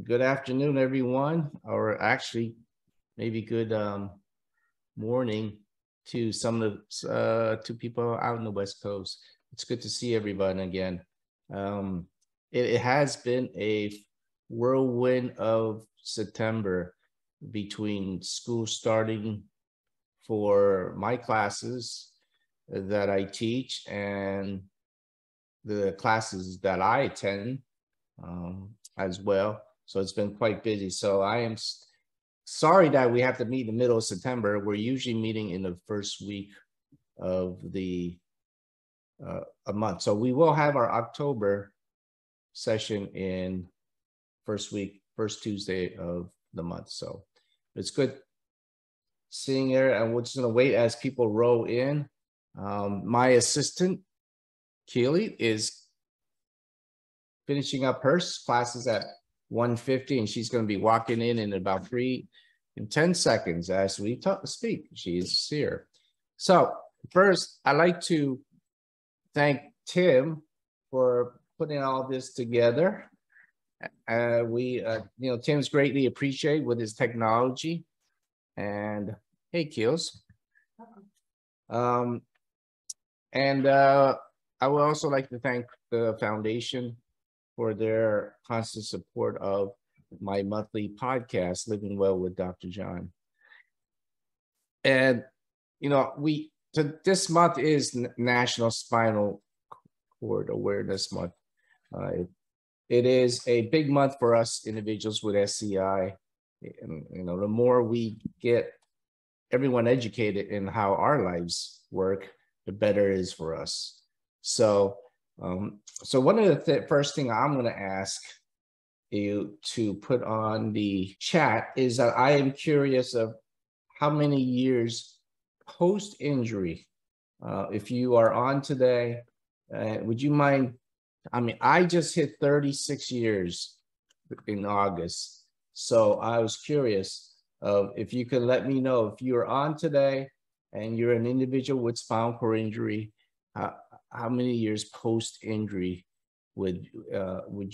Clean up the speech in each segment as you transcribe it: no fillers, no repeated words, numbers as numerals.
Good afternoon, everyone, or actually, maybe good morning to some of the to people out in the West Coast. It's good to see everyone again. It has been a whirlwind of September between school starting for my classes that I teach and the classes that I attend as well. So it's been quite busy. So I am sorry that we have to meet in the middle of September. We're usually meeting in the first week of the a month. So we will have our October session in first Tuesday of the month. So it's good seeing her, and we're just gonna wait as people roll in. My assistant, Keely, is finishing up her classes at 1:50, and she's going to be walking in about 10 seconds as we speak. She's here. So first, I'd like to thank Tim for putting all this together. Tim's greatly appreciated with his technology. And hey, Keels. I would also like to thank the foundation for their constant support of my monthly podcast, Living Well with Dr. John. And, this month is National Spinal Cord Awareness Month. It is a big month for us individuals with SCI. And, the more we get everyone educated in how our lives work, the better it is for us. So one of the first thing I'm going to ask you to put on the chat is that I am curious of how many years post-injury, if you are on today, would you mind? I just hit 36 years in August. So I was curious if you could let me know if you're on today and you're an individual with spinal cord injury, how many years post-injury would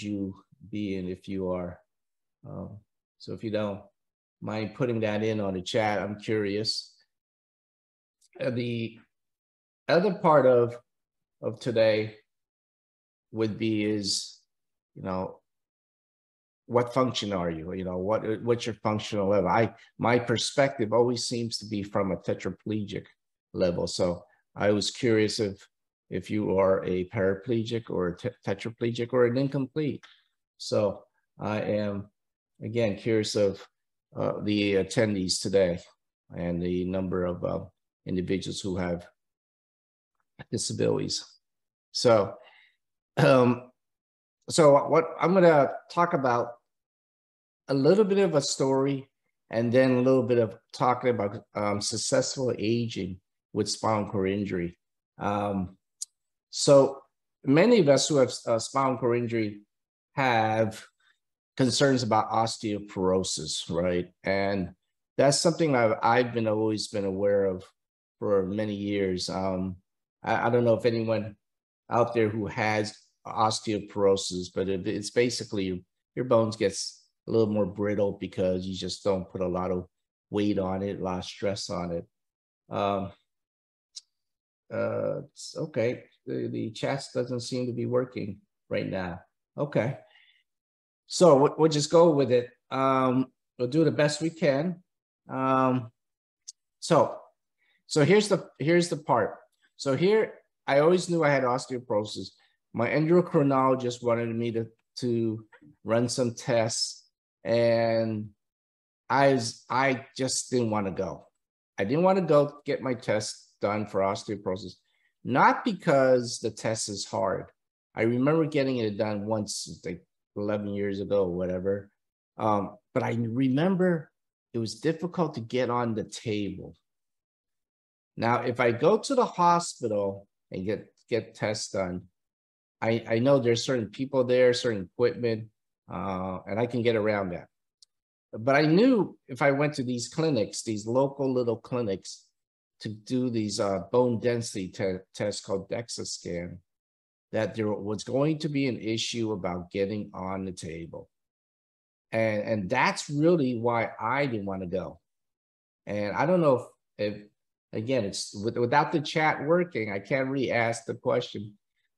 you be in if you are? So if you don't mind putting that in on the chat, I'm curious. The other part of today would be is, what function are you? What's your functional level? My perspective always seems to be from a tetraplegic level. So I was curious if you are a paraplegic or a tetraplegic or an incomplete. So I am, again, curious of the attendees today and the number of individuals who have disabilities. So what I'm going to talk about a little bit of a story and then a little bit of talking about successful aging with spinal cord injury. So many of us who have spinal cord injury have concerns about osteoporosis, right? And that's something I've always been aware of for many years. I don't know if anyone out there who has osteoporosis, but it's basically your bones gets a little more brittle because you just don't put a lot of weight on it, a lot of stress on it. Okay, the chat doesn't seem to be working right now. Okay, so we'll just go with it. We'll do the best we can. So here's the part. So here, I always knew I had osteoporosis. My endocrinologist wanted me to run some tests, and I just didn't want to go. I didn't want to go get my test done for osteoporosis, not because the test is hard. I remember getting it done once, like 11 years ago, or whatever. But I remember it was difficult to get on the table. Now, if I go to the hospital and get tests done, I know there's certain people there, certain equipment, and I can get around that. But I knew if I went to these clinics, these local little clinics, to do these bone density tests called DEXA scan, that there was going to be an issue about getting on the table. And that's really why I didn't want to go. And I don't know if again, it's without the chat working, I can't really ask the question,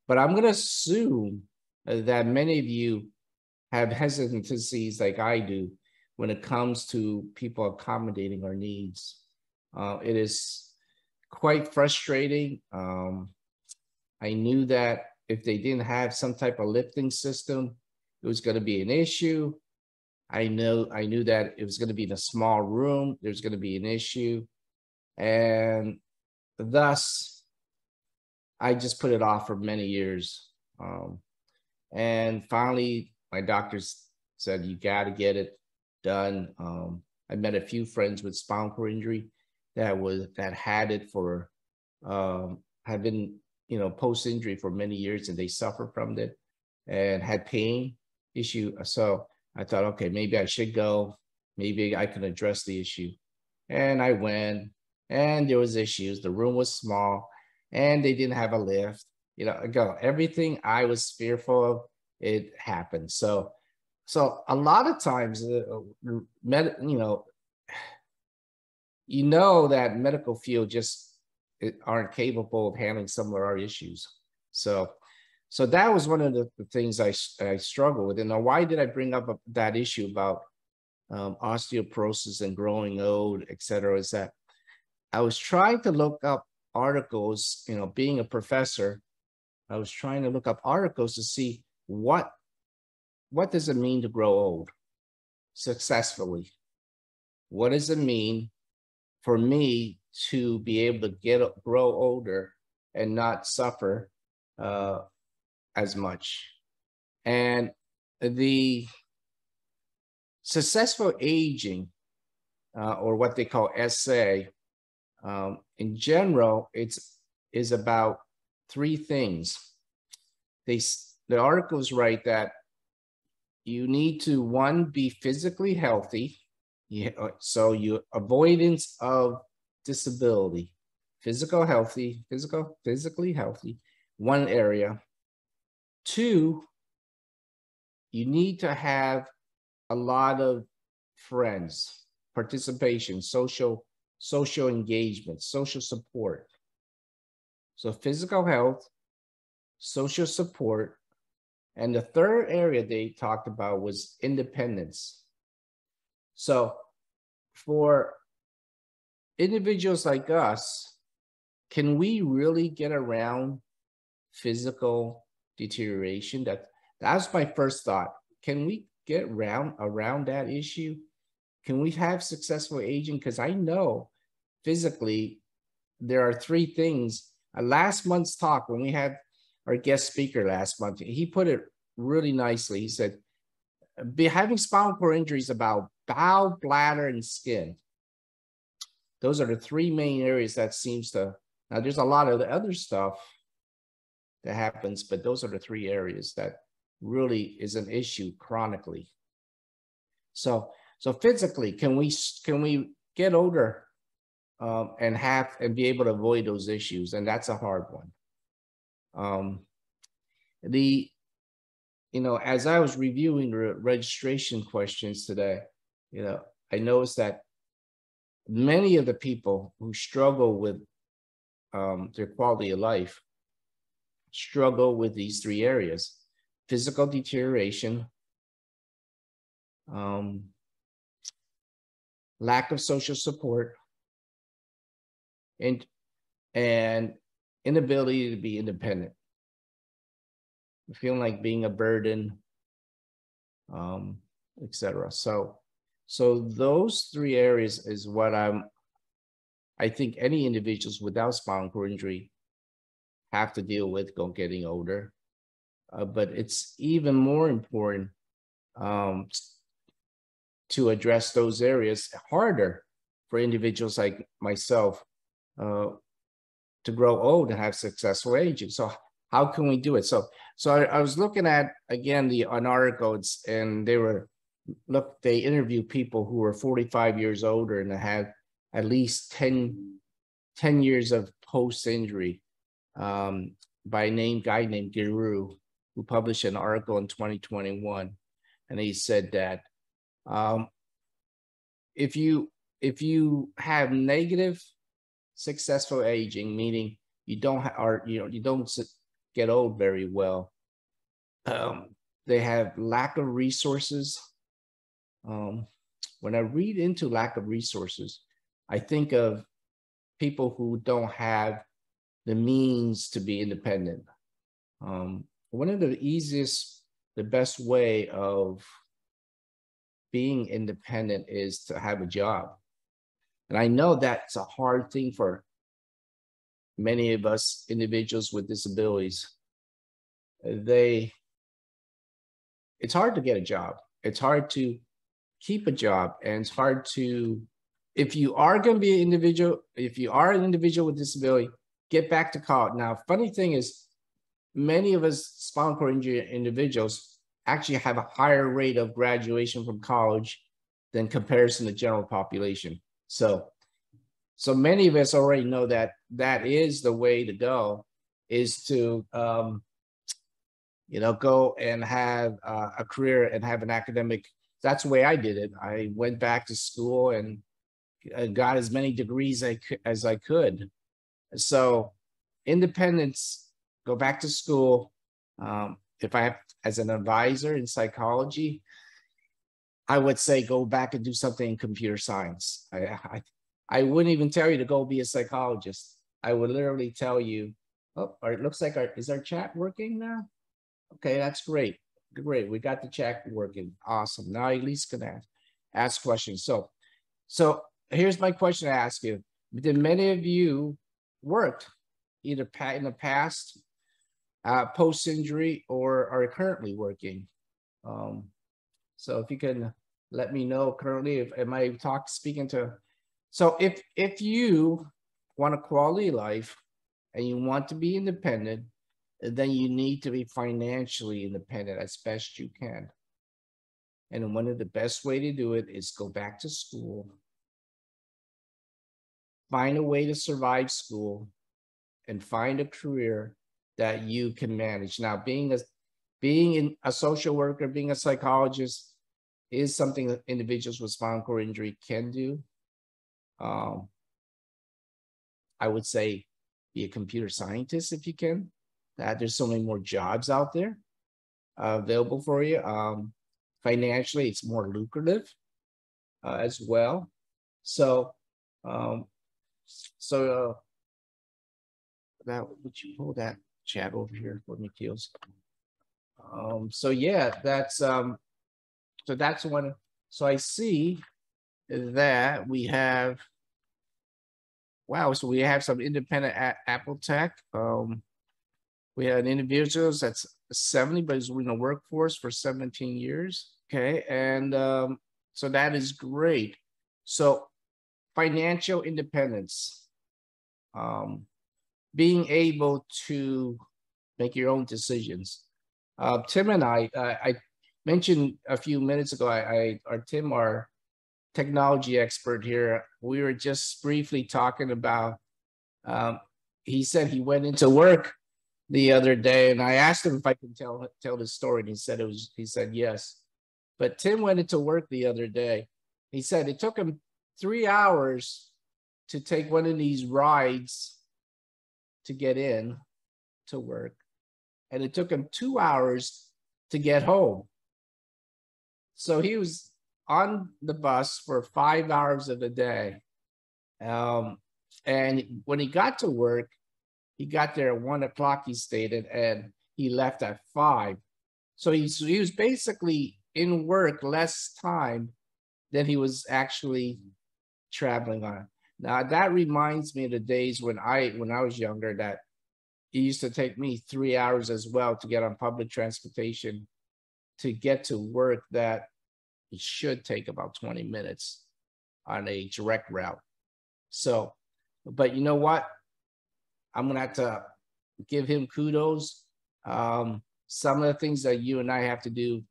but I'm going to assume that many of you have hesitancies like I do when it comes to people accommodating our needs. It is quite frustrating. I knew that if they didn't have some type of lifting system, it was going to be an issue. I knew that it was going to be in a small room. There's going to be an issue. And thus, I just put it off for many years. And finally, my doctors said, you got to get it done. I met a few friends with spinal cord injury that had it for, had been, post-injury for many years, and they suffer from it and had pain issue. So I thought, okay, maybe I should go. Maybe I can address the issue. And I went, and there was issues. The room was small, and they didn't have a lift. Everything I was fearful of, it happened. So a lot of times, that medical field just aren't capable of handling some of our issues. So that was one of the things I struggle with. And now, why did I bring up that issue about osteoporosis and growing old, et cetera, is that I was trying to look up articles, being a professor, I was trying to look up articles to see what does it mean to grow old successfully? What does it mean for me to be able to grow older and not suffer as much? And the successful aging, or what they call SCI, in general, is about three things. The articles write that you need to, one, be physically healthy. So avoidance of disability, physically healthy, one area. Two, you need to have a lot of friends, participation, social engagement, social support. So physical health, social support. And the third area they talked about was independence. So for individuals like us, can we really get around physical deterioration? That was my first thought. Can we get around that issue? Can we have successful aging? Because I know physically there are three things. Last month's talk, when we had our guest speaker last month, he put it really nicely. He said, having spinal cord injuries about bowel, bladder, and skin. Those are the three main areas that seems to, now there's a lot of the other stuff that happens, but those are the three areas that really is an issue chronically. So physically, can we get older and be able to avoid those issues? And that's a hard one. As I was reviewing the registration questions today, I noticed that many of the people who struggle with their quality of life struggle with these three areas: physical deterioration, lack of social support, and inability to be independent, feeling like being a burden, etc. So those three areas is what I think any individuals without spinal cord injury have to deal with getting older. But it's even more important to address those areas harder for individuals like myself to grow old and have successful aging. So how can we do it? So I was looking at, again, an article, and they interviewed people who were 45 years older and had at least 10 years of post-injury by a guy named Guru, who published an article in 2021. And he said that Um, if you have negative successful aging, meaning you don't you don't get old very well. They have lack of resources. When I read into lack of resources, I think of people who don't have the means to be independent. One of the easiest, the best way of being independent is to have a job. And I know that's a hard thing for many of us individuals with disabilities. It's hard to get a job. It's hard to keep a job, and it's hard to, if you are going to be an individual, if you are an individual with disability, get back to college. Now, funny thing is, many of us spinal cord injury individuals actually have a higher rate of graduation from college than comparison to the general population. So many of us already know that that is the way to go, is to go and have a career and have an academic. That's the way I did it. I went back to school and got as many degrees as I could. So independence, go back to school. If I have, as an advisor in psychology, I would say go back and do something in computer science. I wouldn't even tell you to go be a psychologist. I would literally tell you, oh, it looks like is our chat working now? Okay, that's great. Great, we got the chat working. Awesome. Now at least can ask questions. So here's my question to ask you. Did many of you worked either in the past, post-injury, or are currently working? So if you can let me know currently, if am I speaking to, so if you want a quality life and you want to be independent, then you need to be financially independent as best you can. And one of the best way to do it is go back to school, find a way to survive school, and find a career that you can manage. Now, being a social worker, being a psychologist is something that individuals with spinal cord injury can do. I would say be a computer scientist if you can. There's so many more jobs out there available for you. Financially, it's more lucrative as well. So that, would you pull that chat over here for me, Keels? So yeah, that's so that's one. So I see that we have, wow, so we have some independent Apple Tech. We had individuals that's 70, but is in the workforce for 17 years. Okay, and so that is great. So financial independence, being able to make your own decisions. Tim and I mentioned a few minutes ago, Tim, our technology expert here, we were just briefly talking about, he said he went into work the other day, and I asked him if I could tell this story, and he said yes. But Tim went into work the other day. He said it took him 3 hours to take one of these rides to get in to work, and it took him 2 hours to get home. So he was on the bus for 5 hours of the day. And when he got to work, he got there at 1 o'clock, he stated, and he left at 5. So he was basically in work less time than he was actually traveling on. Now that reminds me of the days when I was younger, that it used to take me 3 hours as well to get on public transportation to get to work, that it should take about 20 minutes on a direct route. So, but you know what? I'm gonna have to give him kudos. Some of the things that you and I have to do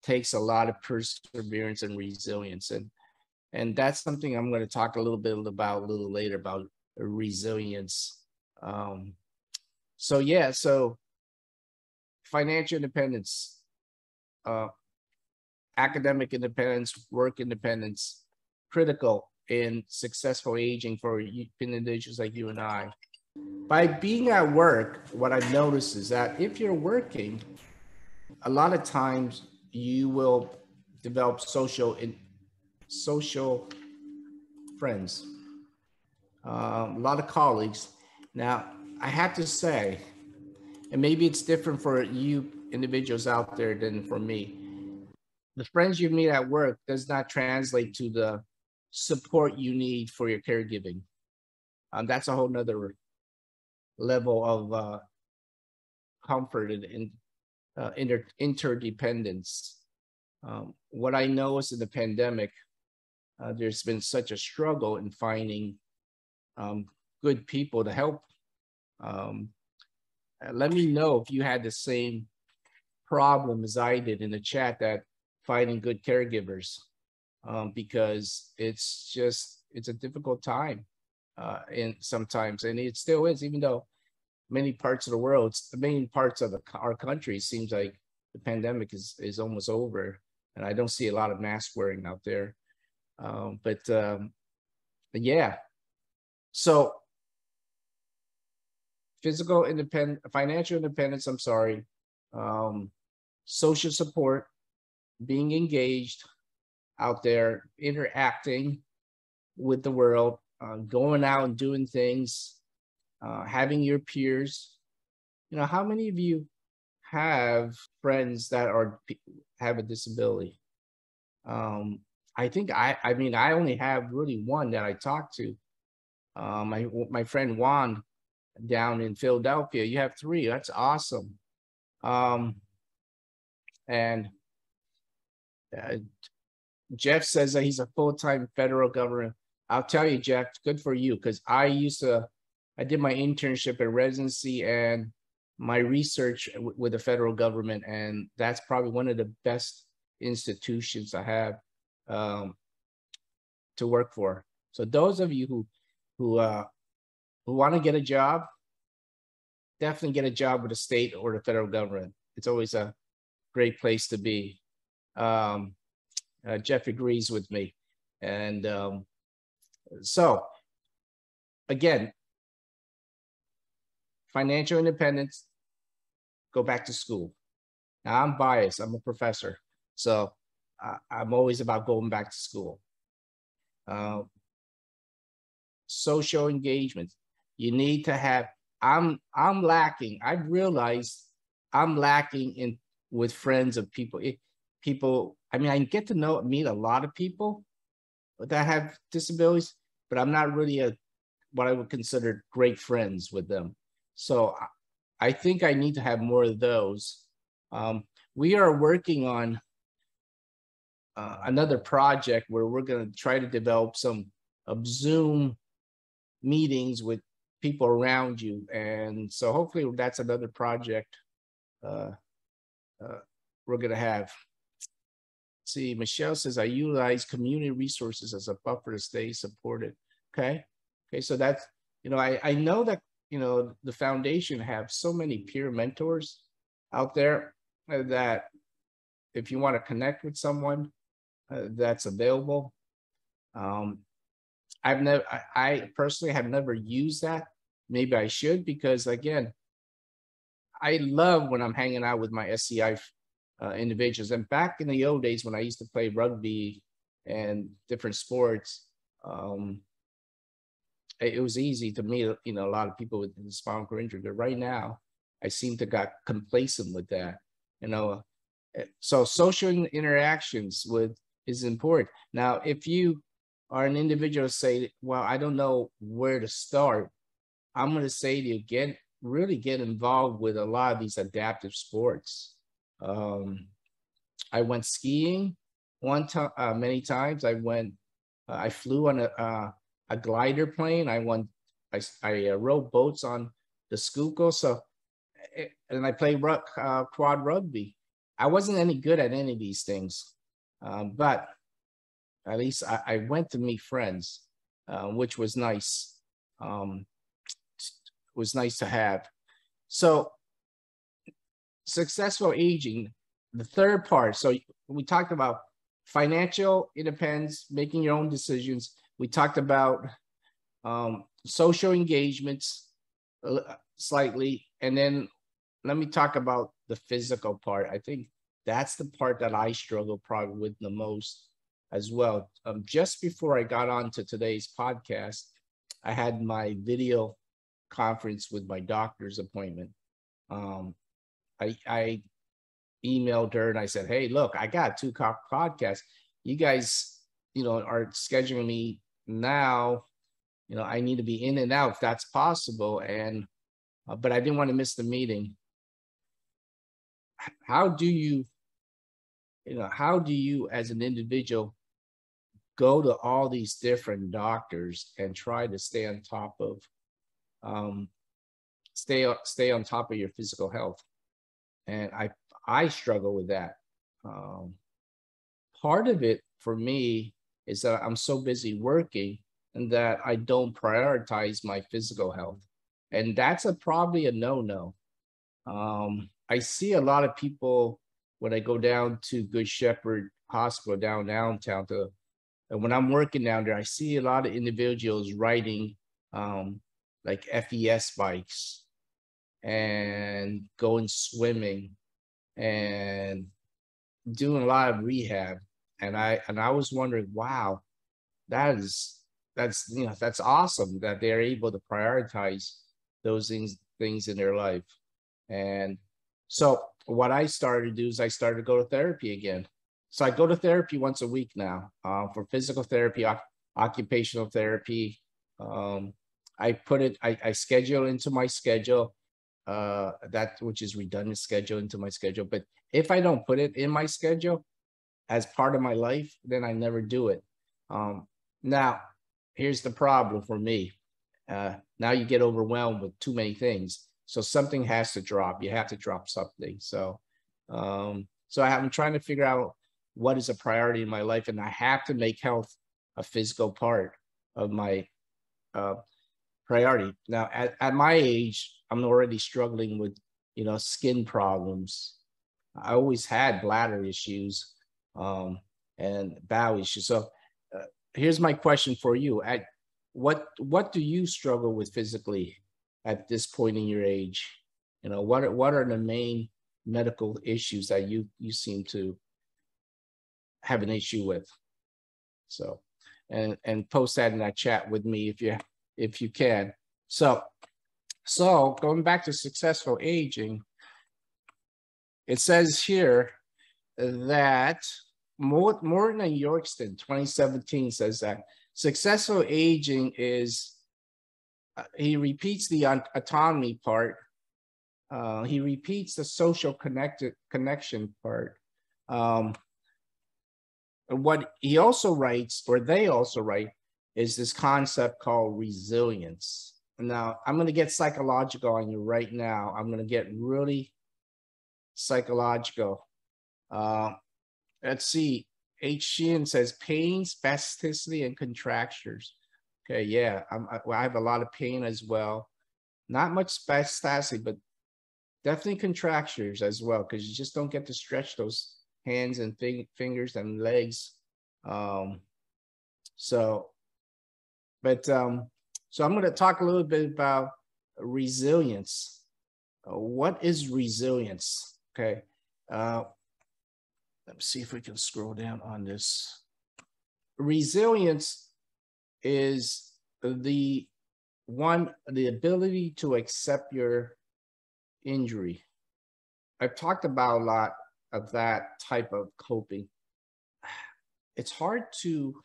takes a lot of perseverance and resilience. And that's something I'm going to talk a little bit about a little later, about resilience. So yeah, so financial independence. academic independence, work independence, critical in successful aging for individuals like you and I. By being at work, what I've noticed is that if you're working, a lot of times you will develop social friends, a lot of colleagues. Now, I have to say, and maybe it's different for you individuals out there than for me, the friends you meet at work does not translate to the support you need for your caregiving. That's a whole nother level of comfort and interdependence. What I know is in the pandemic, there's been such a struggle in finding good people to help. Let me know if you had the same problem as I did in the chat, that finding good caregivers, because it's a difficult time and sometimes, and it still is, even though many parts of the world, the main parts of our country, seems like the pandemic is almost over, and I don't see a lot of mask wearing out there. But yeah, so physical independence, financial independence, I'm sorry, social support, being engaged out there, interacting with the world, going out and doing things, having your peers. You know, how many of you have friends that have a disability? I think I mean, I only have really one that I talk to. My friend Juan down in Philadelphia. You have 3. That's awesome. And Jeff says that he's a full-time federal government. I'll tell you, Jeff, good for you, because I did my internship and residency and my research with the federal government, and that's probably one of the best institutions I have to work for. So those of you who want to get a job, definitely get a job with the state or the federal government. It's always a great place to be. Jeff agrees with me. And so, again, financial independence, go back to school. Now, I'm biased. I'm a professor. So I'm always about going back to school. Social engagement. You need to have, I'm lacking. I've realized I'm lacking with friends of people. I mean, I get to meet a lot of people that have disabilities, but I'm not really what I would consider great friends with them. So I think I need to have more of those. We are working on another project where we're going to try to develop some Zoom meetings with people around you. And so hopefully that's another project we're going to have. See, Michelle says, I utilize community resources as a buffer to stay supported. Okay. So that's, I know that, the foundation have so many peer mentors out there that if you want to connect with someone that's available. I personally have never used that. Maybe I should, because again, I love when I'm hanging out with my SCI individuals. And back in the old days when I used to play rugby and different sports, it was easy to meet, a lot of people with the spinal cord injury. But right now, I seem to got complacent with that. So social interactions is important. Now, if you are an individual, say, well, I don't know where to start, I'm going to say to you, really get involved with a lot of these adaptive sports. I went skiing many times. I flew on a glider plane. I rowed boats on the Schuylkill. And I played quad rugby. I wasn't any good at any of these things, but at least I went to meet friends, which was nice. Was nice to have. So successful aging, the third part. So we talked about financial independence, making your own decisions. We talked about social engagements slightly, and then let me talk about the physical part. I think that's the part that I struggle probably with the most as well. Just before I got on to today's podcast, I had my video conference with my doctor's appointment. I emailed her and I said, hey, look, I got 2 podcasts. You guys, are scheduling me now. I need to be in and out if that's possible. And, but I didn't want to miss the meeting. How do you as an individual go to all these different doctors and try to stay on top of, stay on top of your physical health? And I struggle with that. Part of it for me is that I'm so busy working and that I don't prioritize my physical health. And that's probably a no-no. I see a lot of people when I go down to Good Shepherd Hospital downtown, and when I'm working down there, I see a lot of individuals riding like FES bikes and going swimming and doing a lot of rehab. And I was wondering, wow, that's awesome that they're able to prioritize those things in their life. And so what I started to do is I started to go to therapy again. So I go to therapy once a week now for physical therapy, occupational therapy. I schedule into my schedule, which is redundant schedule into my schedule. But if I don't put it in my schedule as part of my life, then I never do it. Now, here's the problem for me. Now you get overwhelmed with too many things. So something has to drop. You have to drop something. So I'm trying to figure out what is a priority in my life, and I have to make health a physical part of my priority. Now, at my age, I'm already struggling with, skin problems. I always had bladder issues and bowel issues. So here's my question for you. What do you struggle with physically at this point in your age? What are the main medical issues that you seem to have an issue with? So, and post that in that chat with me if you can. So going back to successful aging, it says here that Morton and Yorkston 2017 says that successful aging is, he repeats the autonomy part. He repeats the social connection part. What he also writes, or they also write, is this concept called resilience. Now, I'm going to get psychological on you right now. I'm going to get really psychological. Let's see. H. Sheehan says pain, spasticity, and contractures. Okay, yeah, I have a lot of pain as well. Not much spasticity, but definitely contractures as well, because you just don't get to stretch those hands and fingers and legs. So I'm going to talk a little bit about resilience. What is resilience? Okay. Let's see if we can scroll down on this. Resilience is the ability to accept your injury. I've talked about a lot of that type of coping. It's hard to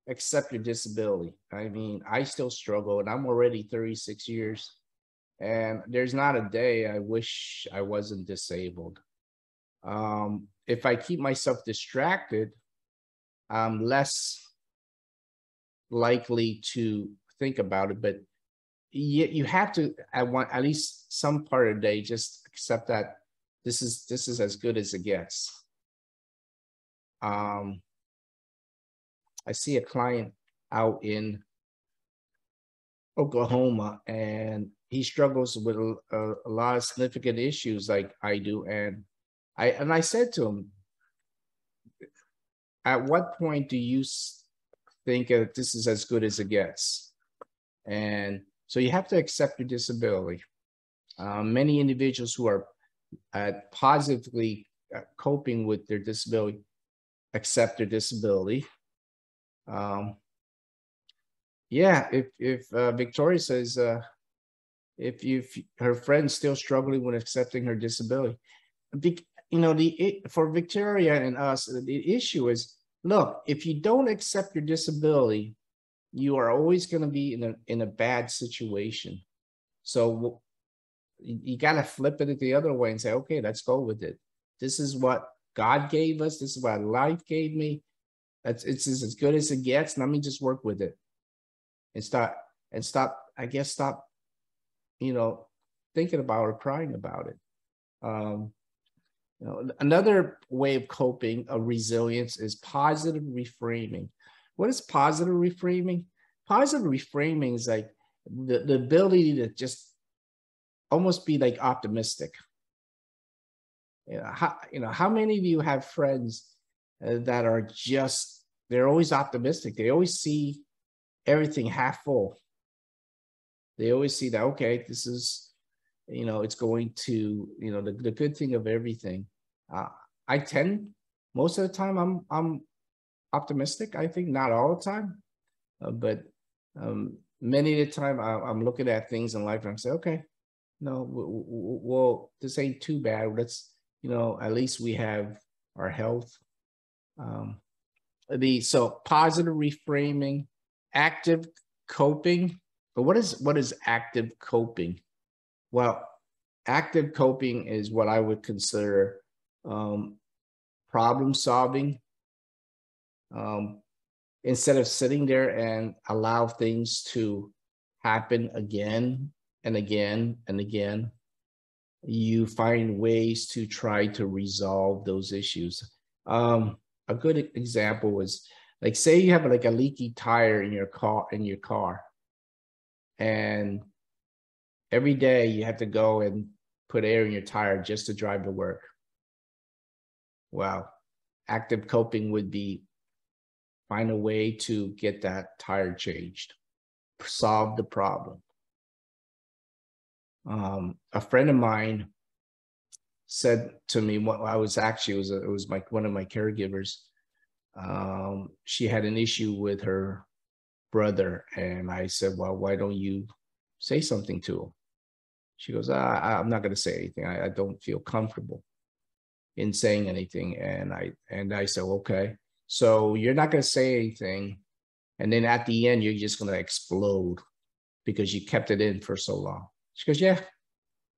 accept your disability. I mean, I still struggle, and I'm already 36 years, and there's not a day I wish I wasn't disabled. If I keep myself distracted, I'm less likely to think about it, but you have to at least some part of the day just accept that this is as good as it gets. I see a client out in Oklahoma, and he struggles with a lot of significant issues like I do, and I said to him, at what point do you think that this is as good as it gets? And so you have to accept your disability. Many individuals who are positively coping with their disability accept their disability. Yeah, if Victoria says if her friend's still struggling with accepting her disability, you know, for Victoria and us, the issue is, look, if you don't accept your disability, you are always going to be in a bad situation. So you got to flip it the other way and say, okay, let's go with it. This is what God gave us. This is what life gave me. It's as good as it gets. Let me just work with it and stop, you know, thinking about or crying about it. You know, another way of coping, of resilience, is positive reframing. What is positive reframing? Positive reframing is like the ability to just almost be like optimistic. You know, how many of you have friends that are just, they're always optimistic. They always see everything half full. They always see that, okay, this is, you know, it's going to, you know, the good thing of everything. I tend, most of the time, I'm optimistic. I think not all the time, but many of the time I'm looking at things in life and I'm saying, okay, no, well, this ain't too bad. Let's, you know, at least we have our health. So positive reframing, active coping. But what is active coping? Well, active coping is what I would consider problem solving. Instead of sitting there and allow things to happen again and again and again, you find ways to try to resolve those issues. A good example is, like, say you have like a leaky tire in your car, and every day you have to go and put air in your tire just to drive to work. Well, active coping would be find a way to get that tire changed, solve the problem. A friend of mine said to me, what I was actually, it was one of my caregivers. She had an issue with her brother, and I said, well, why don't you say something to him? She goes, I'm not going to say anything. I don't feel comfortable in saying anything. And I said, okay, so you're not going to say anything, and then at the end you're just going to explode because you kept it in for so long. She goes, yeah,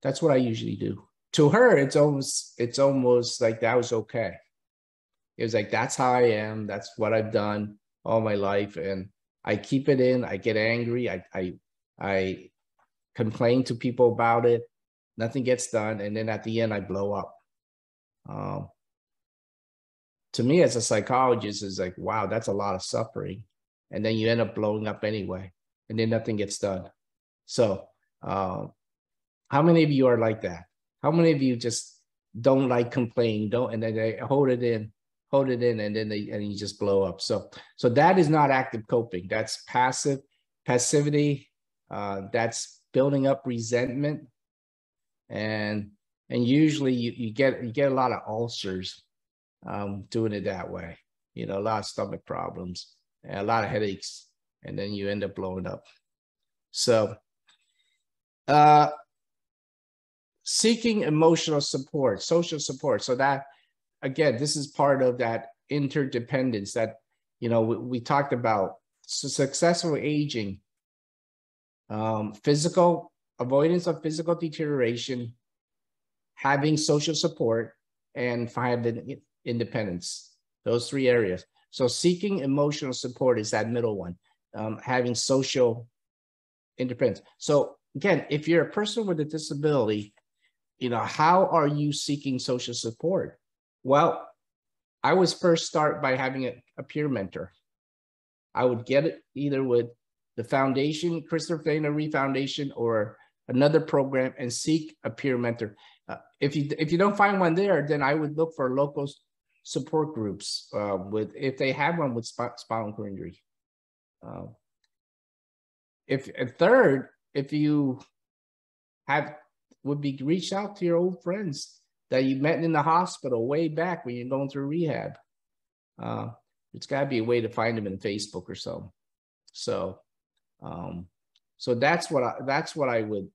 that's what I usually do. To her, it's almost like that was okay. It was like, that's how I am. That's what I've done all my life, and I keep it in. I get angry. I complain to people about it. Nothing gets done, and then at the end, I blow up. To me, as a psychologist, it's like, wow, that's a lot of suffering, and then you end up blowing up anyway, and then nothing gets done. So, how many of you are like that? How many of you just don't like complaining, and then they hold it in, and then you just blow up? So that is not active coping. That's passivity. That's building up resentment, and usually you get a lot of ulcers doing it that way. You know, a lot of stomach problems, and a lot of headaches, and then you end up blowing up. So, seeking emotional support, social support. So that, again, this is part of that interdependence that, you know, we talked about. So successful aging, physical avoidance of physical deterioration, having social support, and finding independence. Those three areas. So seeking emotional support is that middle one, having social independence. So again, if you're a person with a disability, you know, how are you seeking social support? Well, I would first start by having a peer mentor. I would get it either with the foundation, Christopher Reeve Foundation, or another program, and seek a peer mentor. If you don't find one there, then I would look for local support groups with, if they have one with spinal cord injury. If you would be reach out to your old friends that you met in the hospital way back when you're going through rehab. It's got to be a way to find them in Facebook or so. So that's what I would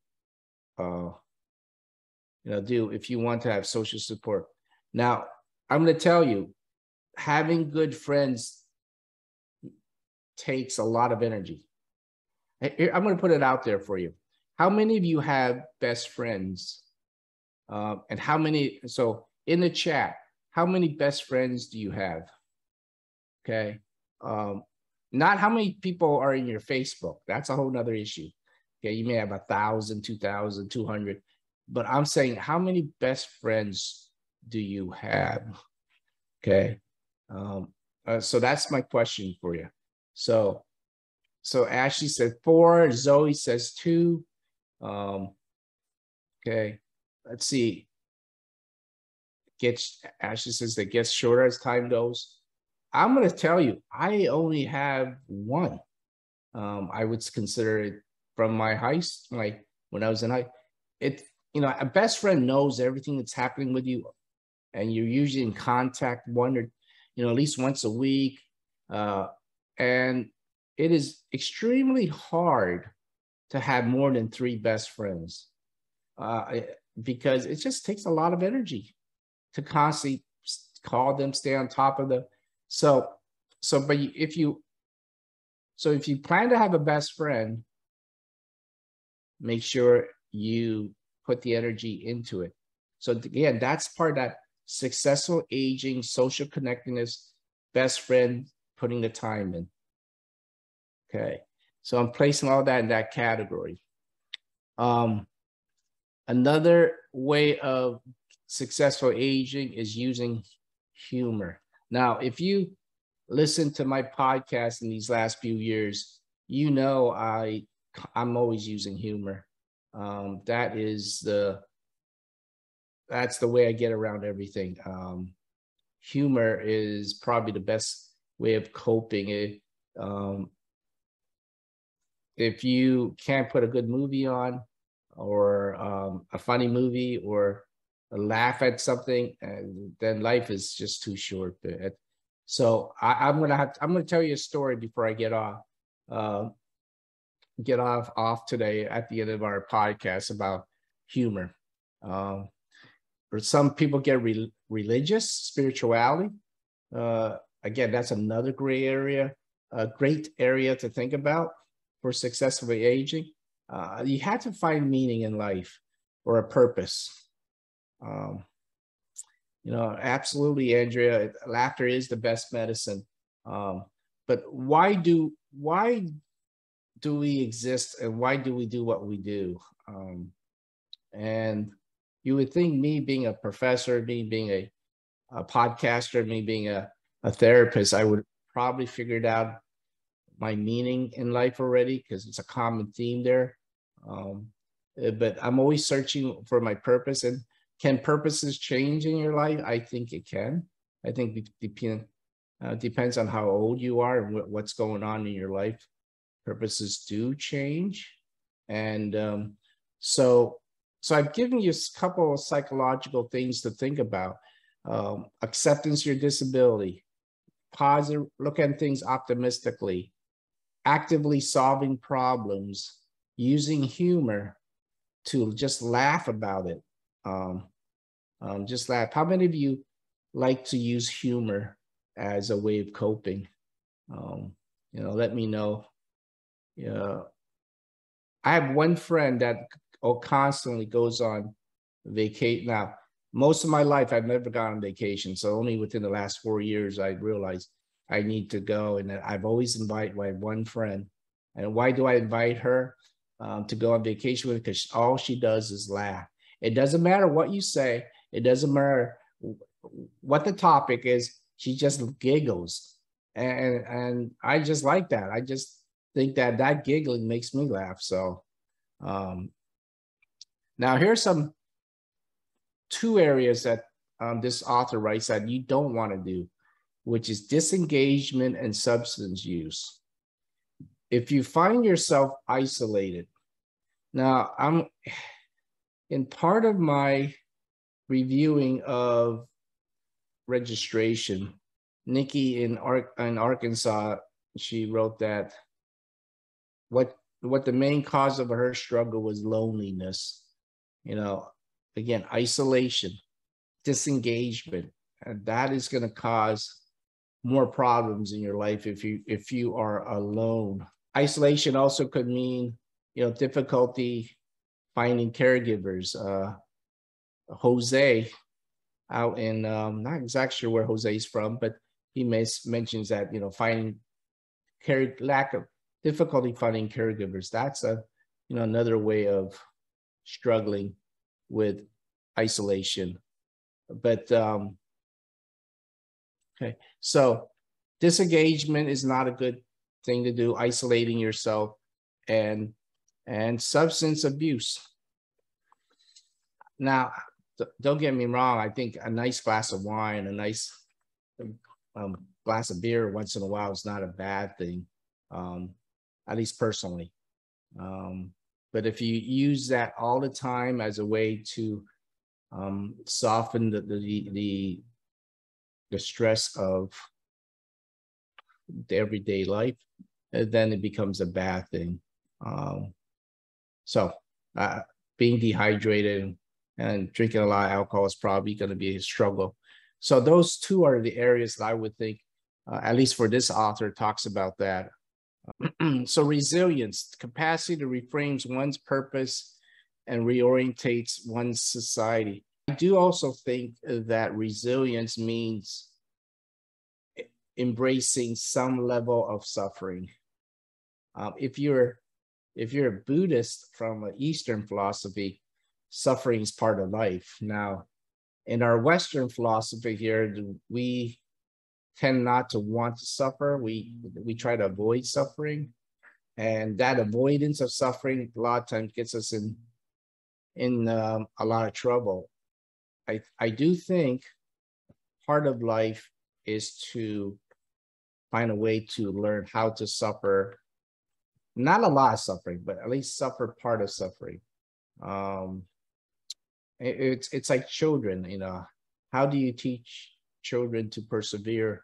do if you want to have social support. Now, I'm going to tell you, having good friends takes a lot of energy. I'm going to put it out there for you. How many of you have best friends? And how many, so in the chat, how many best friends do you have? Okay. Not how many people are in your Facebook. That's a whole nother issue. Okay. You may have 1,000, 2,000, 200, but I'm saying, how many best friends do you have? Okay. So that's my question for you. So Ashley said 4, Zoe says 2. Okay, let's see. Ashley says it gets shorter as time goes. I'm going to tell you, I only have 1. I would consider it from my when I was in high. A best friend knows everything that's happening with you, and you're usually in contact at least once a week. And it is extremely hard to have more than 3 best friends because it just takes a lot of energy to constantly call them, stay on top of them. But if you plan to have a best friend, make sure you put the energy into it. So again, that's part of that successful aging, social connectedness, best friend, putting the time in. Okay, so I'm placing all that in that category. Another way of successful aging is using humor. Now, if you listen to my podcast in these last few years, I'm always using humor. That's the way I get around everything. Humor is probably the best way of coping. If you can't put a good movie on, or a funny movie, or laugh at something, then life is just too short. So I'm gonna tell you a story before I get off today at the end of our podcast about humor. Or some people get religious, spirituality. Again, that's another gray area, a great area to think about for successfully aging. You have to find meaning in life or a purpose. Absolutely, Andrea, laughter is the best medicine. But why do we exist, and why do we do what we do? And you would think me being a professor, me being a podcaster, me being a therapist, I would probably figured out my meaning in life already, because it's a common theme there. But I'm always searching for my purpose. And can purposes change in your life? I think it can. I think it depends on how old you are and what's going on in your life. Purposes do change. And so I've given you a couple of psychological things to think about. Acceptance of your disability, positive, look at things optimistically, actively solving problems, using humor to just laugh about it. Just laugh. How many of you like to use humor as a way of coping? Let me know. I have one friend that constantly goes on vacation. Now, most of my life, I've never gone on vacation. So only within the last 4 years, I realized I need to go. And I've always invited my one friend. And why do I invite her to go on vacation with? Because all she does is laugh. It doesn't matter what you say. It doesn't matter what the topic is. She just giggles. And I just like that. I just think that giggling makes me laugh. So now here's 2 areas that this author writes that you don't want to do, which is disengagement and substance use. If you find yourself isolated, now I'm in part of my reviewing of registration, Nikki in Arkansas, she wrote that what the main cause of her struggle was loneliness. You know, again, isolation, disengagement, and that is going to cause more problems in your life if you are alone. Isolation also could mean, you know, difficulty finding caregivers. Jose out in not exactly sure where Jose's from, but he mentions that, you know, finding lack of difficulty finding caregivers. That's another way of struggling with isolation. But okay, so disengagement is not a good thing to do, isolating yourself, and substance abuse. Now, don't get me wrong, I think a nice glass of wine, a nice glass of beer once in a while is not a bad thing, at least personally. But if you use that all the time as a way to soften the stress of the everyday life, then it becomes a bad thing. So being dehydrated and drinking a lot of alcohol is probably going to be a struggle. So those two are the areas that I would think, at least for this author, talks about that. So resilience, capacity to reframe one's purpose and reorientates one's society. I do also think that resilience means embracing some level of suffering. If you're a Buddhist from an Eastern philosophy, suffering is part of life. Now, in our Western philosophy here, we tend not to want to suffer. We try to avoid suffering, and that avoidance of suffering a lot of times gets us in a lot of trouble. I do think part of life is to find a way to learn how to suffer, not a lot of suffering, but at least suffer part of suffering. It's like children, you know, how do you teach children to persevere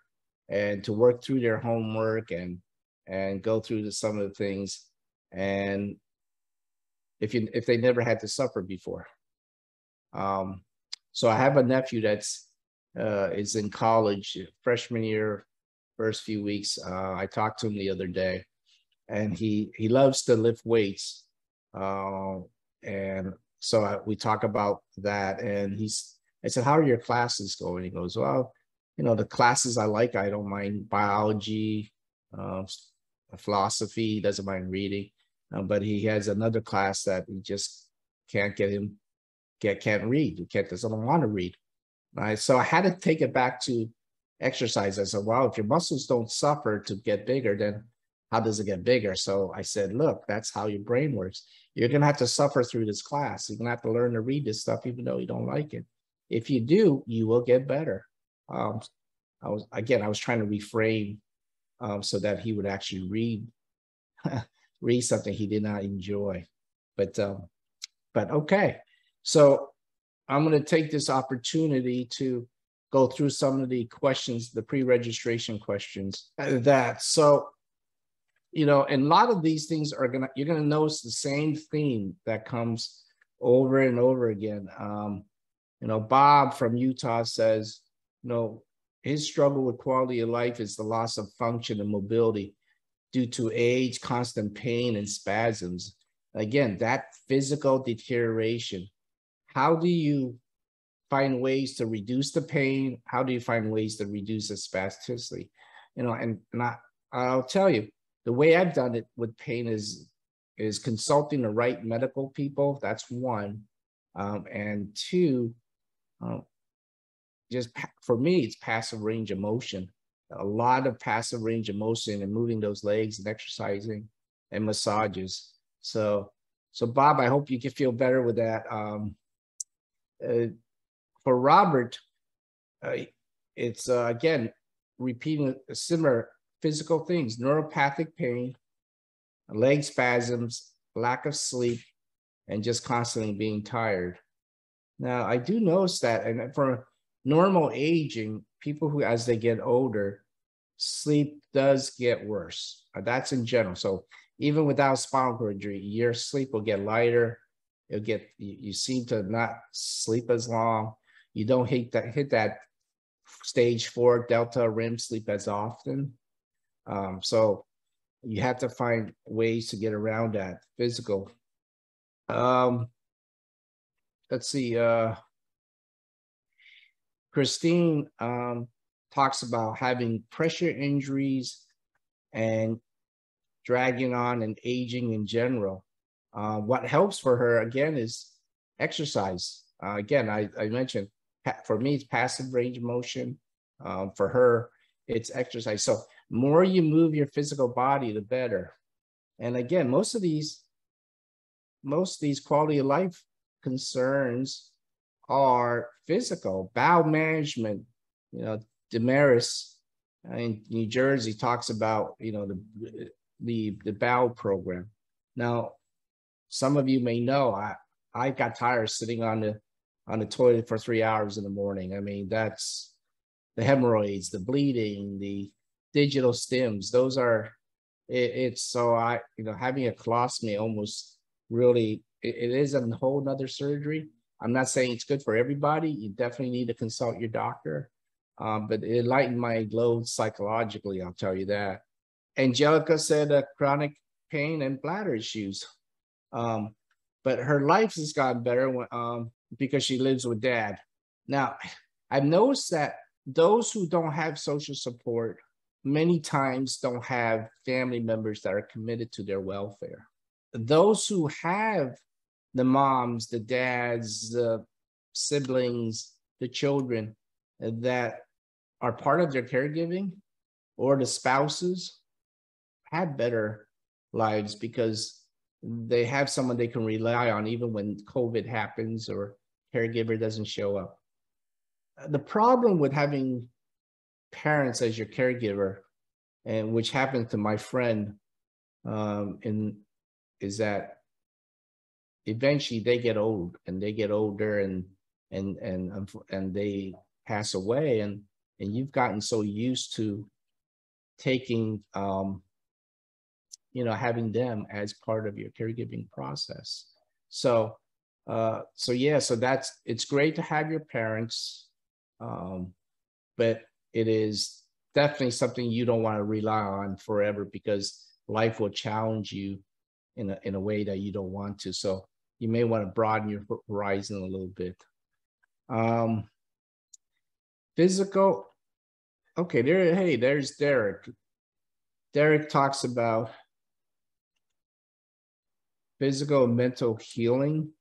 and to work through their homework and go through some of the things, and if they never had to suffer before. So I have a nephew that's is in college, freshman year, first few weeks. I talked to him the other day, and he loves to lift weights, and so we talk about that. And I said, "How are your classes going?" He goes, "Well, you know, the classes I like, I don't mind biology, philosophy. He doesn't mind reading, but he has another class that he just can't can't read. Doesn't want to read." Right. So I had to take it back to exercise. I said, "Well, if your muscles don't suffer to get bigger, then how does it get bigger?" So I said, "Look, that's how your brain works. You're going to have to suffer through this class. You're going to have to learn to read this stuff, even though you don't like it. If you do, you will get better." I was trying to reframe so that he would actually read something he did not enjoy. But okay. So I'm going to take this opportunity to go through some of the questions, the pre-registration questions. So, you know, and a lot of these things you're gonna notice the same theme that comes over and over again. You know, Bob from Utah says, you know, his struggle with quality of life is the loss of function and mobility due to age, constant pain, and spasms. Again, that physical deterioration. How do you find ways to reduce the pain? How do you find ways to reduce the spasticity? You know, and I'll tell you, the way I've done it with pain is consulting the right medical people. That's one. And two, just for me, it's passive range of motion. A lot of passive range of motion and moving those legs and exercising and massages. So Bob, I hope you can feel better with that. For Robert, it's again, repeating similar physical things: neuropathic pain, leg spasms, lack of sleep, and just constantly being tired. Now, I do notice that, and for normal aging, people who, as they get older, sleep does get worse. That's in general. So even without spinal cord injury, your sleep will get lighter. It'll get, you seem to not sleep as long. You don't hit that stage 4 delta REM sleep as often. So you have to find ways to get around that physical. Let's see. Christine talks about having pressure injuries and dragging on and aging in general. What helps for her, again, is exercise. Again, I mentioned, for me, it's passive range of motion. For her, it's exercise. So more you move your physical body, the better. And again, most of these quality of life concerns are physical. Bowel management, Damaris in New Jersey talks about, the bowel program. Now, some of you may know, I got tired sitting on the toilet for 3 hours in the morning. I mean, that's the hemorrhoids, the bleeding, the digital stims. Those are, it's so having a colostomy almost really, it is a whole nother surgery. I'm not saying it's good for everybody. You definitely need to consult your doctor. But it lightened my load psychologically, I'll tell you that. Angelica said chronic pain and bladder issues. But her life has gotten better because she lives with dad. Now, I've noticed that those who don't have social support many times don't have family members that are committed to their welfare. Those who have the moms, the dads, the siblings, the children that are part of their caregiving, or the spouses, have better lives because they have someone they can rely on even when COVID happens or caregiver doesn't show up. The problem with having parents as your caregiver, and which happened to my friend, is that eventually they get old and they get older and they pass away, and you've gotten so used to taking having them as part of your caregiving process. So it's great to have your parents, but it is definitely something you don't want to rely on forever because life will challenge you in a way that you don't want to. So you may want to broaden your horizon a little bit. Physical. Okay, there's Derek. Derek talks about physical and mental healing.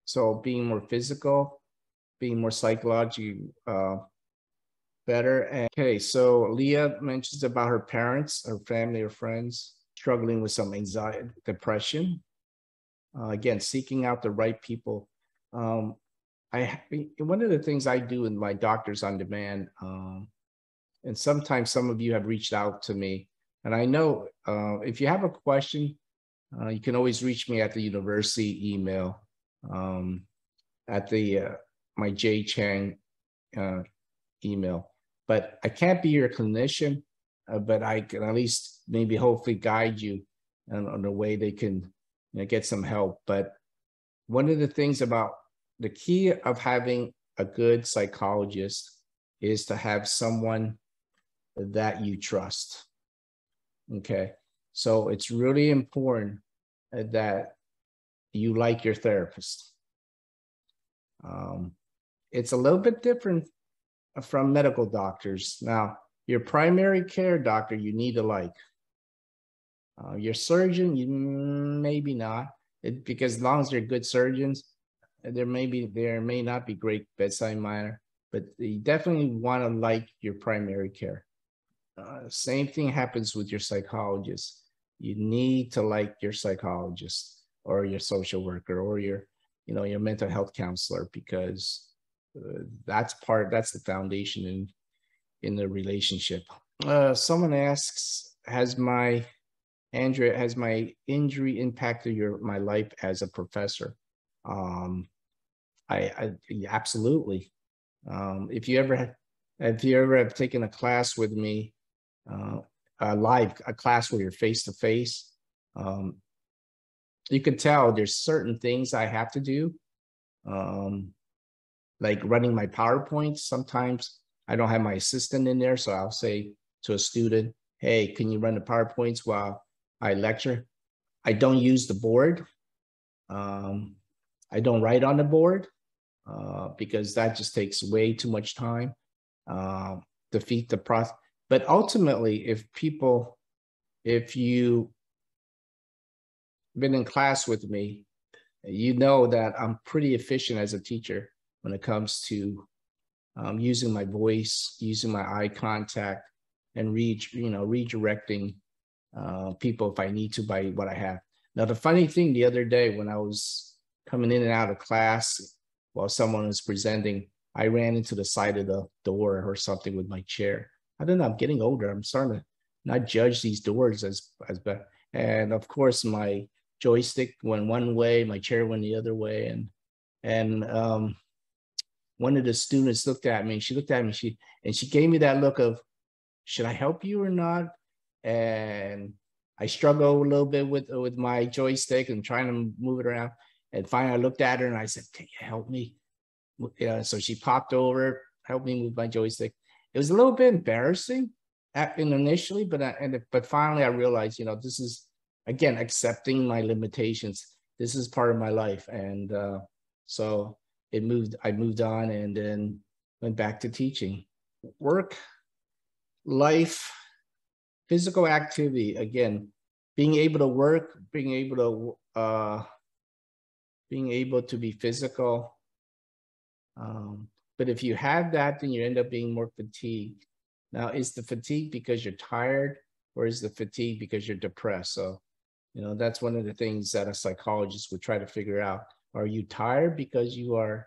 So being more physical, being more psychologically better. And, okay, so Leah mentions about her parents, her family, or friends struggling with some anxiety, depression. Again, seeking out the right people. One of the things I do in my Doctors on Demand, and sometimes some of you have reached out to me, and I know if you have a question, you can always reach me at the university email, at the my J Chang email. But I can't be your clinician, but I can at least maybe hopefully guide you on the way they can get some help. But one of the things about the key of having a good psychologist is to have someone that you trust. Okay, so it's really important that you like your therapist. It's a little bit different from medical doctors. Now, your primary care doctor, you need to like. Your surgeon, you maybe not, because as long as they're good surgeons, there may not be great bedside manner, but you definitely want to like your primary care. Same thing happens with your psychologist. You need to like your psychologist or your social worker or your mental health counselor, because that's the foundation in the relationship. Someone asks, has my injury impacted my life as a professor? Absolutely. If you ever have taken a class with me, a class where you're face to face, you can tell there's certain things I have to do, like running my PowerPoints. Sometimes I don't have my assistant in there, so I'll say to a student, hey, can you run the PowerPoints while I lecture? I don't use the board. I don't write on the board because that just takes way too much time. Defeat the process. But ultimately, if you've been in class with me, you know that I'm pretty efficient as a teacher when it comes to using my voice, using my eye contact, and redirecting people if I need to by what I have. Now, the funny thing, the other day when I was coming in and out of class while someone was presenting, I ran into the side of the door or something with my chair. I don't know, I'm getting older. I'm starting to not judge these doors as bad. And of course, my joystick went one way, my chair went the other way. And one of the students looked at me, she gave me that look of, should I help you or not? And I struggled a little bit with my joystick and trying to move it around. And finally I looked at her and I said, can you help me? So she popped over, helped me move my joystick. It was a little bit embarrassing initially, but finally I realized, this is, again, accepting my limitations. This is part of my life. And so I moved on and then went back to teaching. Work, life, physical activity, again, being able to work, being able to be physical. But if you have that, then you end up being more fatigued. Now, is the fatigue because you're tired, or is the fatigue because you're depressed? So, that's one of the things that a psychologist would try to figure out. Are you tired because you are,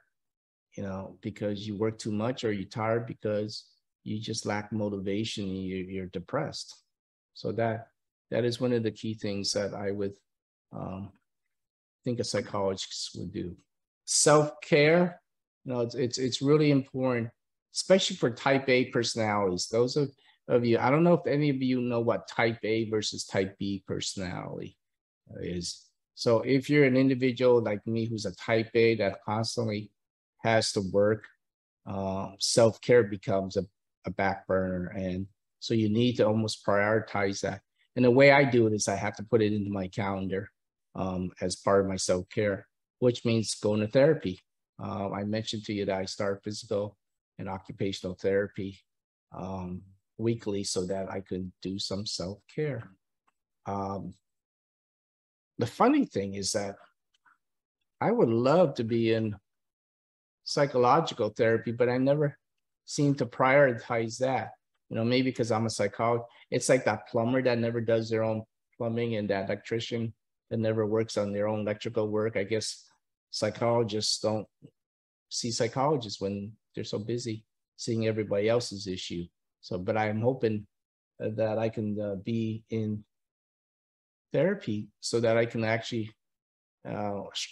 because you work too much, or are you tired because you just lack motivation and you're depressed? So that is one of the key things that I would think a psychologist would do. Self-care, it's really important, especially for type A personalities. Those of you, I don't know if any of you know what type A versus type B personality is. So if you're an individual like me who's a type A that constantly has to work, self-care becomes a back burner. And so you need to almost prioritize that. And the way I do it is I have to put it into my calendar as part of my self-care, which means going to therapy. I mentioned to you that I start physical and occupational therapy weekly so that I could do some self-care. The funny thing is that I would love to be in psychological therapy, but I never seem to prioritize that. Maybe because I'm a psychologist. It's like that plumber that never does their own plumbing and that electrician that never works on their own electrical work. I guess psychologists don't see psychologists when they're so busy seeing everybody else's issue. So, but I'm hoping that I can be in therapy so that I can actually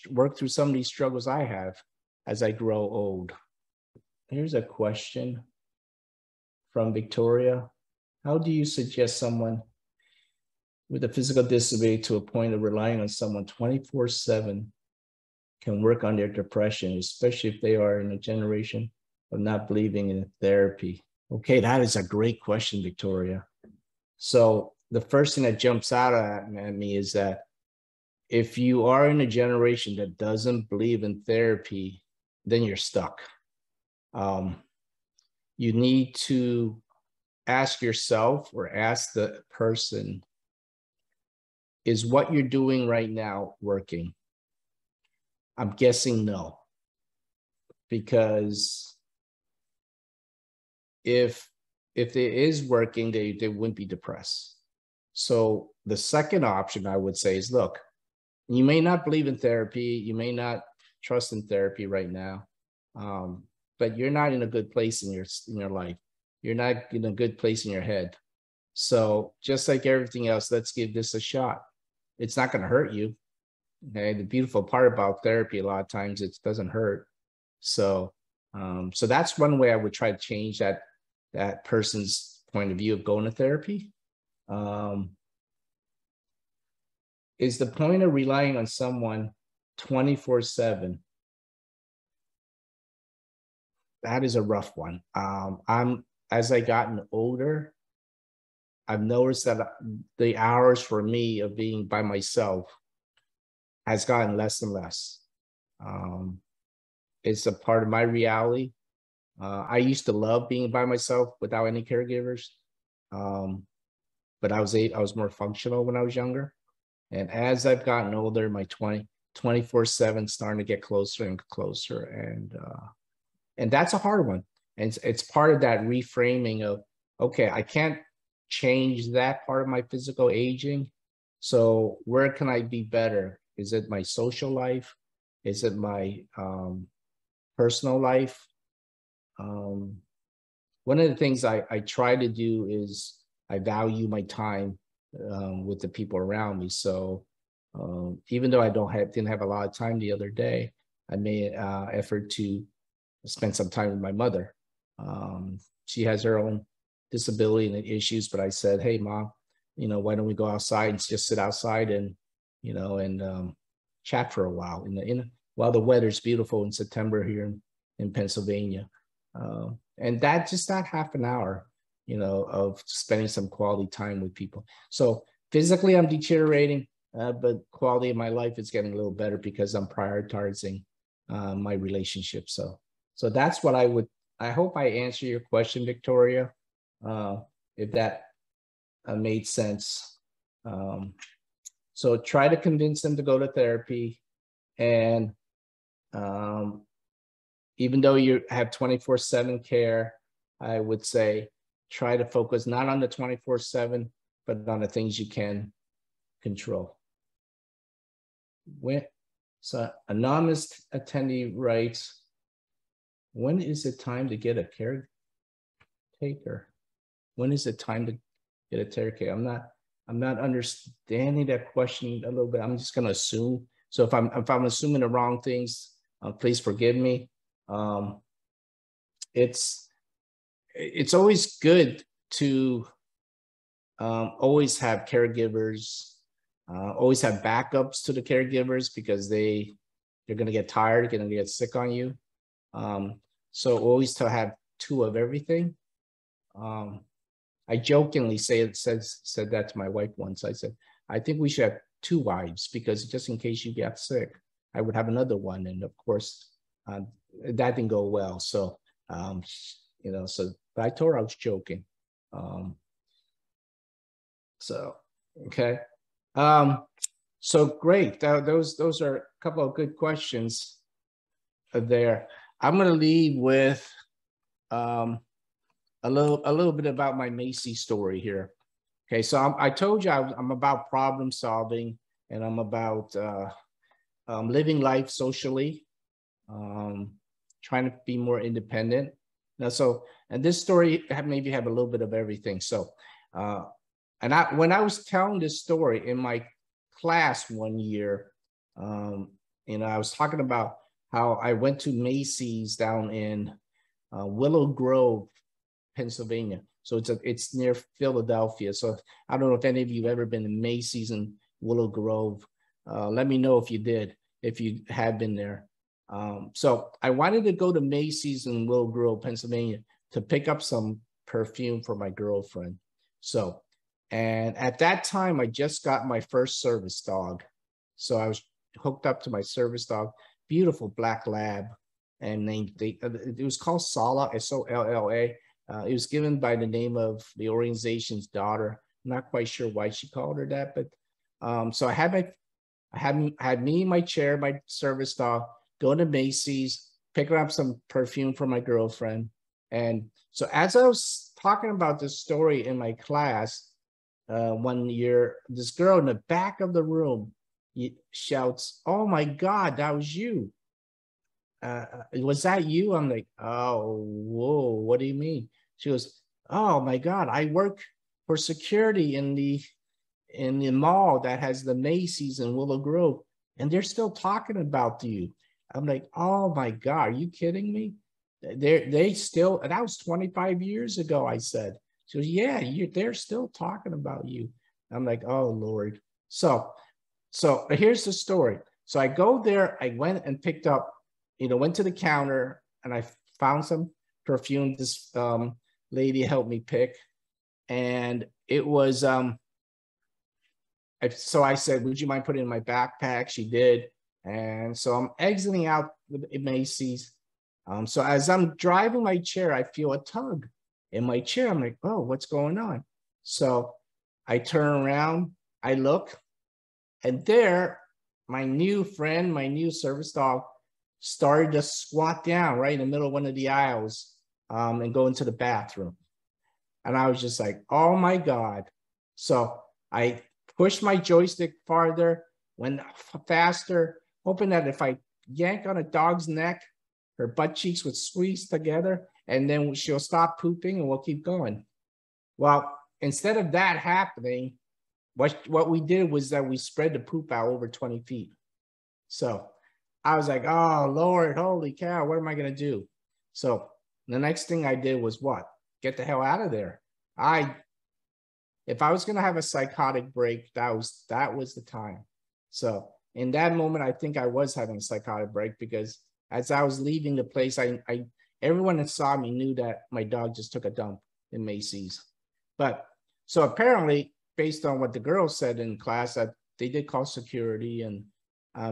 work through some of these struggles I have as I grow old. Here's a question from Victoria. How do you suggest someone with a physical disability to a point of relying on someone 24/7 can work on their depression, especially if they are in a generation of not believing in therapy? Okay, that is a great question, Victoria. So the first thing that jumps out at me is that if you are in a generation that doesn't believe in therapy, then you're stuck. You need to ask yourself or ask the person, is what you're doing right now working? I'm guessing no, because if it is working, they wouldn't be depressed. So the second option I would say is, look, you may not believe in therapy, you may not trust in therapy right now, but you're not in a good place in your life. You're not in a good place in your head. So just like everything else, let's give this a shot. It's not going to hurt you. Okay. The beautiful part about therapy, a lot of times it doesn't hurt. So, so that's one way I would try to change that person's point of view of going to therapy. Is the point of relying on someone 24/7? That is a rough one. As I gotten older, I've noticed that the hours for me of being by myself has gotten less and less. It's a part of my reality. I used to love being by myself without any caregivers, but I was more functional when I was younger. And as I've gotten older, my 24/7 starting to get closer and closer, and that's a hard one. And it's part of that reframing of, okay, I can't change that part of my physical aging. So where can I be better? Is it my social life? Is it my personal life? One of the things I try to do is I value my time with the people around me. So even though I didn't have a lot of time the other day, I made effort to spend some time with my mother. She has her own disability and issues, but I said, hey, Mom, why don't we go outside and just sit outside and, and chat for a while while the weather's beautiful in September here in Pennsylvania. And just that half an hour, of spending some quality time with people. So physically I'm deteriorating, but quality of my life is getting a little better because I'm prioritizing my relationship. So that's what I hope I answer your question, Victoria, if that made sense. So try to convince them to go to therapy. And even though you have 24/7 care, I would say try to focus not on the 24/7, but on the things you can control. So anonymous attendee writes, when is it time to get a caretaker? When is it time to get a caretaker? I'm not understanding that question a little bit. I'm just going to assume. So if I'm assuming the wrong things, please forgive me. It's always good to always have caregivers, always have backups to the caregivers, because they're going to get tired, going to get sick on you. So always to have two of everything. I jokingly said that to my wife once. I said, I think we should have two wives, because just in case you get sick, I would have another one. And of course, that didn't go well. So, but I told her I was joking. Okay. So great. Those are a couple of good questions there. I'm going to leave with a little bit about my Macy story here. Okay, so I told you I'm about problem solving, and I'm about living life socially, trying to be more independent. Now, and this story maybe have a little bit of everything. So, when I was telling this story in my class one year, I was talking about how I went to Macy's down in Willow Grove, Pennsylvania. So it's near Philadelphia. So I don't know if any of you have ever been to Macy's in Willow Grove. Let me know if you did, if you have been there. So I wanted to go to Macy's in Willow Grove, Pennsylvania, to pick up some perfume for my girlfriend. So, and at that time, I just got my first service dog. So I was hooked up to my service dog, beautiful black lab, and it was called Solla, S-O-L-L-A. It was given by the name of the organization's daughter. I'm not quite sure why she called her that, but so I had me in my chair, my service dog, go to Macy's, picking up some perfume for my girlfriend. And so as I was talking about this story in my class, one year, this girl in the back of the room shouts, "Oh my God, that was you." was that you? I'm like, oh, whoa, what do you mean? She goes, oh my God, I work for security in the mall that has the Macy's in Willow Grove, and they're still talking about you. I'm like, oh my God, are you kidding me? They still, and that was 25 years ago, I said. She goes, yeah, they're still talking about you. I'm like, oh Lord. So here's the story. So I go there, I went and picked up, went to the counter and I found some perfume. This lady helped me pick. And it was, so I said, would you mind putting it in my backpack? She did. And so I'm exiting out with Macy's. So as I'm driving my chair, I feel a tug in my chair. I'm like, oh, what's going on? So I turn around, I look, and there, my new friend, my new service dog, started to squat down right in the middle of one of the aisles and go into the bathroom. And I was just like, oh my God. So I pushed my joystick farther, went faster, hoping that if I yank on a dog's neck, her butt cheeks would squeeze together and then she'll stop pooping and we'll keep going. Well, instead of that happening, what we did was that we spread the poop out over 20 feet. So I was like, oh, Lord, holy cow, what am I going to do? So the next thing I did was what? Get the hell out of there. If I was going to have a psychotic break, that was the time. So in that moment, I think I was having a psychotic break because as I was leaving the place, everyone that saw me knew that my dog just took a dump in Macy's. But so apparently, based on what the girls said in class, that they did call security, and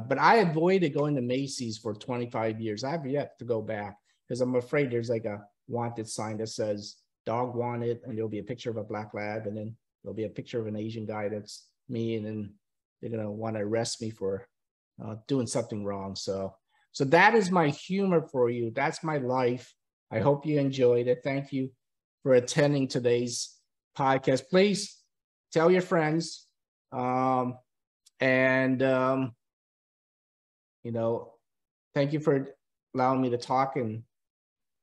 but I avoided going to Macy's for 25 years. I have yet to go back because I'm afraid there's like a wanted sign that says dog wanted, and there'll be a picture of a black lab, and then there'll be a picture of an Asian guy that's me, and then they're gonna want to arrest me for doing something wrong. So that is my humor for you. That's my life. I hope you enjoyed it. Thank you for attending today's podcast. Please tell your friends, thank you for allowing me to talk. And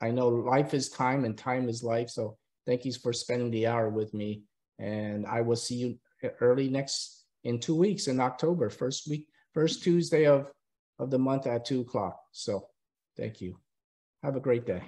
I know life is time and time is life. So thank you for spending the hour with me. And I will see you in 2 weeks in October, first Tuesday of the month at 2:00. So thank you. Have a great day.